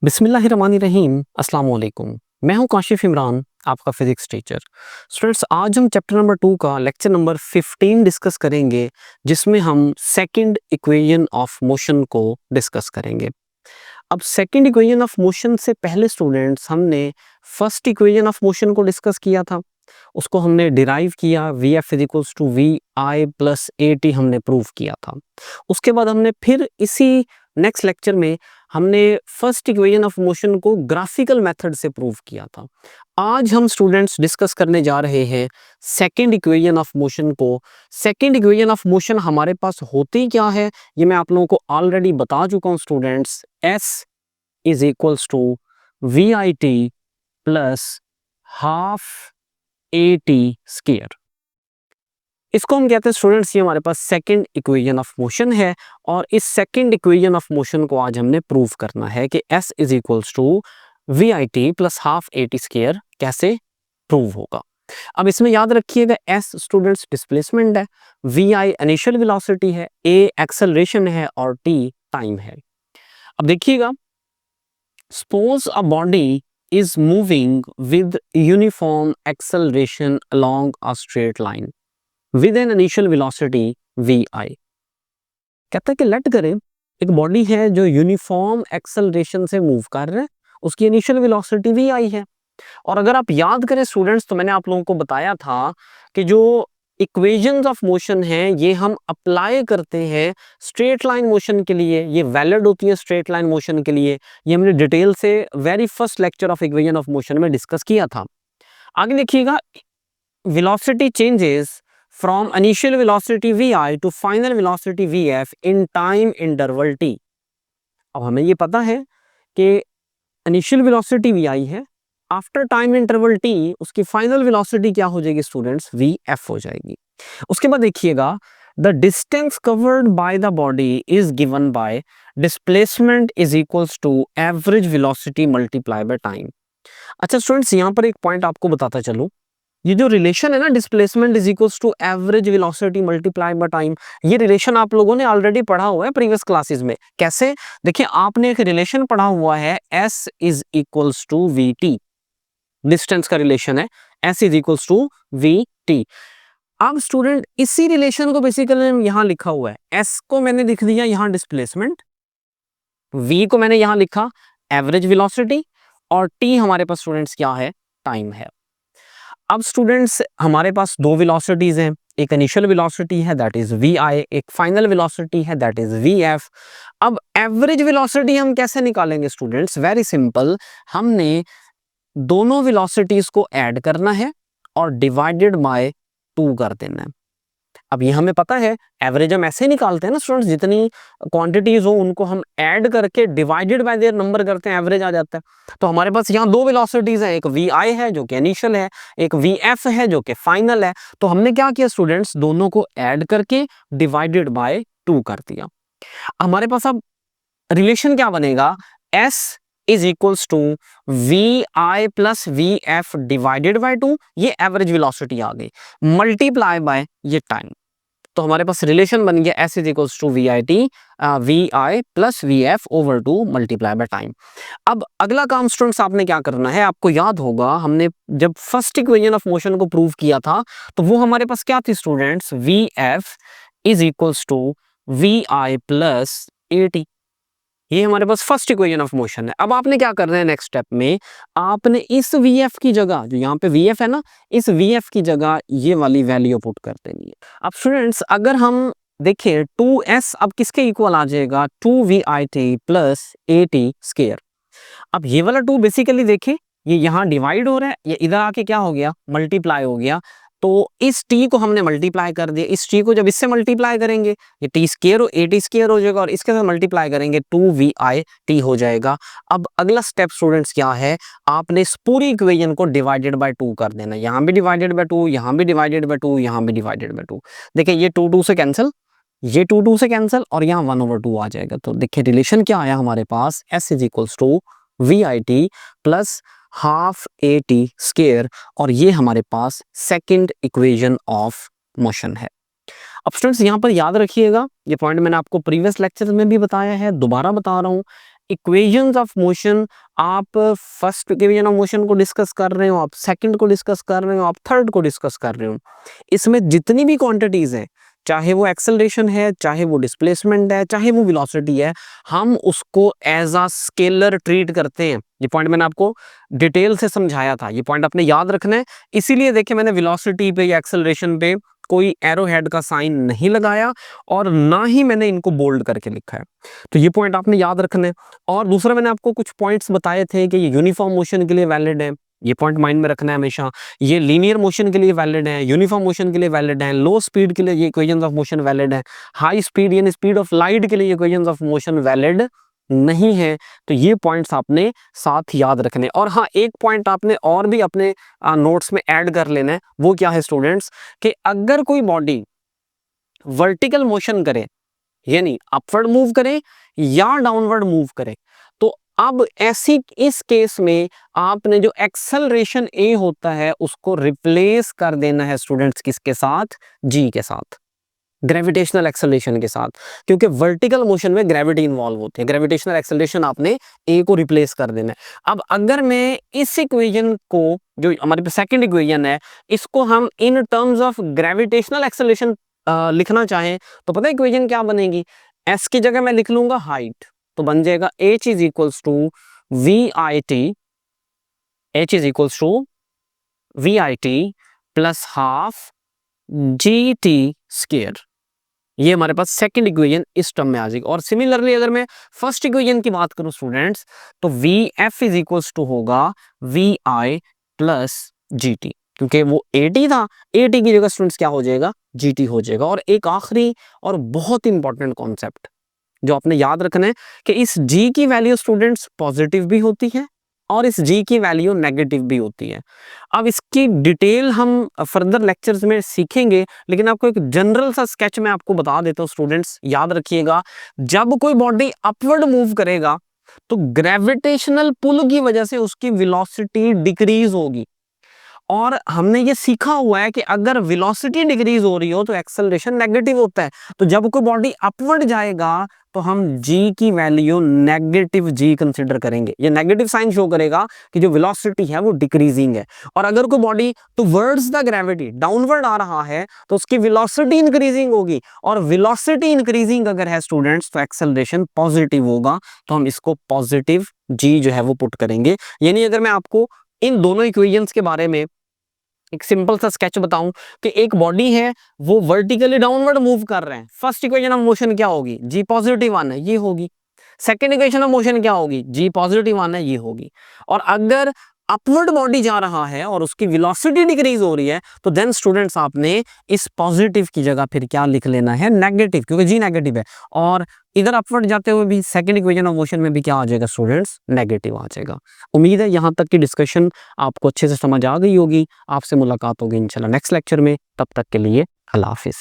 बिस्मिल्लाहिर्रहमानिर्रहीम अस्सलाम वालेकुम। मैं हूं काशिफ इमरान, आपका फिजिक्स टीचर। स्टूडेंट्स, आज हम चैप्टर नंबर 2 का लेक्चर नंबर 15 डिस्कस करेंगे, जिसमें हम सेकंड इक्वेशन ऑफ मोशन को डिस्कस करेंगे। अब सेकंड इक्वेशन ऑफ मोशन से पहले स्टूडेंट्स हमने फर्स्ट इक्वेशन ऑफ मोशन को डिस्कस किया था। उसको हमने डिराइव किया, v F is equals to v I plus a t हमने प्रूव किया था। उसके बाद हमने फिर इसी नेक्स्ट लेक्चर में हमने फर्स्ट इक्वेशन ऑफ मोशन को ग्राफिकल मेथड से प्रूव किया था। आज हम स्टूडेंट्स डिस्कस करने जा रहे हैं सेकंड इक्वेशन ऑफ मोशन को। सेकंड इक्वेशन ऑफ मोशन हमारे पास होती क्या है, ये मैं आप लोगों को ऑलरेडी बता चुका हूँ students. S is equals to v i t plus half a t square. इसको हम कहते हैं स्टूडेंट्स, ये हमारे पास सेकंड इक्वेशन ऑफ मोशन है और इस सेकंड इक्वेशन ऑफ मोशन को आज हमने प्रूव करना है कि s is equals to v i t plus half a t square कैसे प्रूव होगा। अब इसमें याद रखिएगा, s स्टूडेंट्स डिस्प्लेसमेंट है, वी आई इनिशियल वेलोसिटी है, a एक्सेलरेशन है और t टाइम है। अब देखिएगा, suppose a body is moving with uniform acceleration along a straight line with an initial velocity vi। कहता है कि लेट करें एक बॉडी है जो यूनिफॉर्म एक्सेलरेशन से मूव कर रहा है, उसकी इनिशियल वेलोसिटी vi है। और अगर आप याद करें स्टूडेंट्स, तो मैंने आप लोगों को बताया था कि जो इक्वेशंस ऑफ मोशन है ये हम अप्लाई करते हैं स्ट्रेट लाइन मोशन के लिए, ये वैलिड होती है स्ट्रेट लाइन मोशन के लिए। ये हमने डिटेल से very first lecture of equation of motion में डिस्कस किया था। आगे देखिएगा, velocity changes from initial velocity vi to final velocity vf in time interval t। अब हमें ये पता है कि इनिशियल वेलोसिटी vi है, आफ्टर टाइम इंटरवल t उसकी फाइनल वेलोसिटी क्या हो जाएगी स्टूडेंट्स, vf हो जाएगी। उसके बाद देखिएगा, the distance covered by the body is given by displacement is equals to average velocity multiply by time. अच्छा स्टूडेंट्स, यहाँ पर एक पॉइंट आपको बताता चलूं, ये जो रिलेशन है ना, displacement is equals to average velocity multiply by time, ये रिलेशन आप लोगों ने ऑलरेडी पढ़ा हुआ है प्रीवियस क्लासेस में। कैसे? देखिए, आपने एक रिलेशन पढ़ा हुआ है, s is equals to v t, distance का रिलेशन है, s is equals to v t. अब स्टूडेंट इसी रिलेशन को बेसिकली यहां लिखा हुआ है, s को मैंने लिख दिया यहां डिस्प्लेसमेंट, v को मैंने यहां लिखा एवरेज वेलोसिटी और t हमारे पास स्टूडेंट्स क्या है, टाइम है। अब स्टूडेंट्स हमारे पास दो वेलोसिटीज हैं, एक इनिशियल वेलोसिटी है दैट इज vi, एक फाइनल वेलोसिटी है दैट इज vf। अब एवरेज वेलोसिटी हम कैसे निकालेंगे स्टूडेंट्स? वेरी सिंपल, हमने दोनों वेलोसिटीज को ऐड करना है और डिवाइडेड बाय 2 कर देना है। अब ये हमें पता है, एवरेज हम ऐसे निकालते हैं ना स्टूडेंट्स, जितनी क्वांटिटीज हो उनको हम ऐड करके डिवाइडेड बाय देयर नंबर करते हैं, एवरेज आ जाता है। तो हमारे पास यहाँ दो वेलोसिटीज है, एक vi है जो कि इनिशियल है, एक vf है जो कि फाइनल है। तो हमने क्या किया स्टूडेंट्स, दोनों को ऐड करके डिवाइडेड बाय 2 कर दिया। हमारे पास अब रिलेशन क्या बनेगा, s is equals to v I plus v f divided by 2, ये एवरेज वेलोसिटी आ गई, मल्टीप्लाई बाय ये टाइम। तो हमारे पास रिलेशन बन गया s is equals to v i t v I plus v f over 2 multiply by time. अब अगला काम स्टूडेंट्स आपने क्या करना है, आपको याद होगा हमने जब फर्स्ट इक्वेशन ऑफ मोशन को प्रूव किया था तो वो हमारे पास क्या थी students, v F is equals to v I plus a t. ये हमारे पास फर्स्ट इक्वेशन ऑफ मोशन है। अब आपने क्या करना है, नेक्स्ट स्टेप में आपने इस vf की जगह, जो यहाँ पे vf है ना, इस vf की जगह ये वाली वैल्यू पुट कर देनी है। अब स्टूडेंट्स अगर हम देखें 2s अब किसके इक्वल आ जाएगा, 2vit plus a t square. अब ये वाला 2 बेसिकली देखें, ये यहाँ डिवाइड हो रहा है, ये इधर आके क्या हो गया, मल्टीप्लाई हो गया। तो इस t को हमने मल्टीप्लाई कर दिया, इस t को जब इससे मल्टीप्लाई करेंगे ये t स्क्वायर ए टी स्क्वायर हो जाएगा और इसके साथ मल्टीप्लाई करेंगे 2vi हो जाएगा। अब अगला स्टेप स्टूडेंट्स क्या है, आपने इस पूरी इक्वेशन को डिवाइडेड बाय 2 कर देना, यहाँ भी डिवाइडेड बाय 2, यहाँ भी डिवाइडेड बाय 2, यहाँ भी डिवाइडेड बाय 2। देखिए ये 2 से कैंसिल, ये 2 से कैंसिल और यहाँ 1/2 आ जाएगा। तो देखिए रिलेशन क्या आया हमारे पास, s is equals to v i t plus half a t square, और ये हमारे पास सेकंड इक्वेशन ऑफ मोशन है। अब स्टूडेंट्स यहाँ पर याद रखिएगा, ये पॉइंट मैंने आपको प्रीवियस लेक्चर में भी बताया है, दोबारा बता रहा हूँ, इक्वेशंस ऑफ मोशन, आप फर्स्ट इक्वेशन ऑफ मोशन को डिस्कस कर रहे हो, आप सेकंड को डिस्कस कर रहे हो, आप थर्ड को डिस्कस कर रहे हो, इसमें जितनी भी क्वांटिटीज है, चाहे वो एक्सेलरेशन है, चाहे वो डिस्प्लेसमेंट है, चाहे वो वेलोसिटी है, हम उसको एज अ स्केलर ट्रीट करते हैं। ये पॉइंट मैंने आपको डिटेल से समझाया था, ये पॉइंट आपने याद रखना है। इसीलिए देखिए मैंने वेलोसिटी पे या एक्सेलरेशन पे कोई एरो हेड का साइन नहीं लगाया और ना ही मैंने इनको बोल्ड करके लिखा है, तो ये पॉइंट आपने याद रखना है। और दूसरा मैंने आपको कुछ पॉइंट्स बताए थे कि ये यूनिफॉर्म मोशन के लिए वैलिड है, ये पॉइंट माइंड में रखना है हमेशा। ये लीनियर मोशन के लिए वैलिड है, यूनिफॉर्म मोशन के लिए वैलिड है, लो स्पीड के लिए ये इक्वेशंस ऑफ मोशन वैलिड है, हाई स्पीड यानी स्पीड ऑफ लाइट के लिए इक्वेशंस ऑफ मोशन वैलिड नहीं है। तो ये पॉइंट्स आपने साथ याद रखने। और हाँ, एक पॉइंट आपने और भी अपने नोट्स में ऐड कर लेना है, वो क्या है स्टूडेंट्स, कि अगर कोई बॉडी वर्टिकल मोशन करे यानी अपवर्ड मूव करे या डाउनवर्ड मूव करे, तो अब ऐसी इस केस में आपने जो एक्सेलरेशन ए होता है उसको रिप्लेस कर देना है स्टूडेंट्स, किसके साथ, जी के साथ, ग्रेविटेशनल एक्सेलरेशन के साथ, क्योंकि वर्टिकल मोशन में ग्रेविटी इन्वॉल्व होती है। ग्रेविटेशनल एक्सेलरेशन आपने ए को रिप्लेस कर देना है। अब अगर मैं इस इक्वेशन को, जो हमारे पे सेकंड इक्वेशन है, इसको हम in terms of gravitational acceleration लिखना चाहें, तो पता है इक्वेशन क्या बनेगी, एस की जगह मैं लिख लूंगा हाइट, तो बन जाएगा h is equals to v i t, h is equals to v i t plus half g t square. ये हमारे पास सेकंड इक्वेशन इस टर्म में आ जाएगी। और सिमिलरली अगर मैं फर्स्ट इक्वेशन की बात करूं स्टूडेंट्स, तो V F is equals to होगा वी आई प्लस जी टी, क्योंकि वो ए टी था, ए टी की जगह स्टूडेंट्स क्या हो जाएगा, जी टी हो जाएगा। और एक आखिरी और बहुत इंपॉर्टेंट कॉन्सेप्ट जो आपने याद रखना है, कि इस जी की वैल्यू स्टूडेंट्स पॉजिटिव भी होती है और इस जी की वैल्यू नेगेटिव भी होती है। अब इसकी डिटेल हम फर्दर लेक्चर्स में सीखेंगे, लेकिन आपको एक जनरल सा स्केच में आपको बता देता हूं स्टूडेंट्स, याद रखिएगा। जब कोई बॉडी अपवर्ड मूव करेगा तो ग्रेविटेशनल पुल की वजह से उसकी वेलोसिटी डिक्रीज होगी, और हमने ये सीखा हुआ है कि अगर वेलोसिटी डिक्रीज हो रही हो तो एक्सेलरेशन नेगेटिव होता है। तो जब कोई बॉडी अपवर्ड जाएगा तो हम g की वैल्यू नेगेटिव g कंसीडर करेंगे, ये नेगेटिव साइन शो करेगा कि जो वेलोसिटी है वो डिक्रीजिंग है। और अगर कोई body towards the gravity downward आ रहा है तो उसकी वेलोसिटी इंक्रीजिंग होगी, और वेलोसिटी इंक्रीजिंग अगर है स्टूडेंट्स तो एक्सेलरेशन पॉजिटिव होगा, तो हम इसको पॉजिटिव g जो है वो पुट करेंगे। यानी अगर मैं आपको इन दोनों इक्वेशंस के बारे में एक सिंपल सा स्केच बताऊं कि एक बॉडी है, वो वर्टिकली डाउनवर्ड मूव कर रहे हैं, फर्स्ट इक्वेशन ऑफ मोशन क्या होगी, जी पॉजिटिव 1 है, ये होगी। सेकंड इक्वेशन ऑफ मोशन क्या होगी, जी पॉजिटिव 1 है, ये होगी। और अगर अपवर्ड बॉडी जा रहा है और उसकी वेलोसिटी डिक्रीज हो रही है, तो देन स्टूडेंट्स आपने इस पॉजिटिव की जगह फिर क्या लिख लेना है, नेगेटिव, क्योंकि जी नेगेटिव है। और इधर अपवर्ड जाते हुए भी सेकंड इक्वेशन ऑफ मोशन में भी क्या आ जाएगा स्टूडेंट्स, नेगेटिव आ जाएगा। उम्मीद है यहाँ तक की डिस्कशन आपको अच्छे से समझ आ गई होगी। आपसे मुलाकात होगी इंशाल्लाह नेक्स्ट लेक्चर में, तब तक के लिए अल्लाह हाफिज।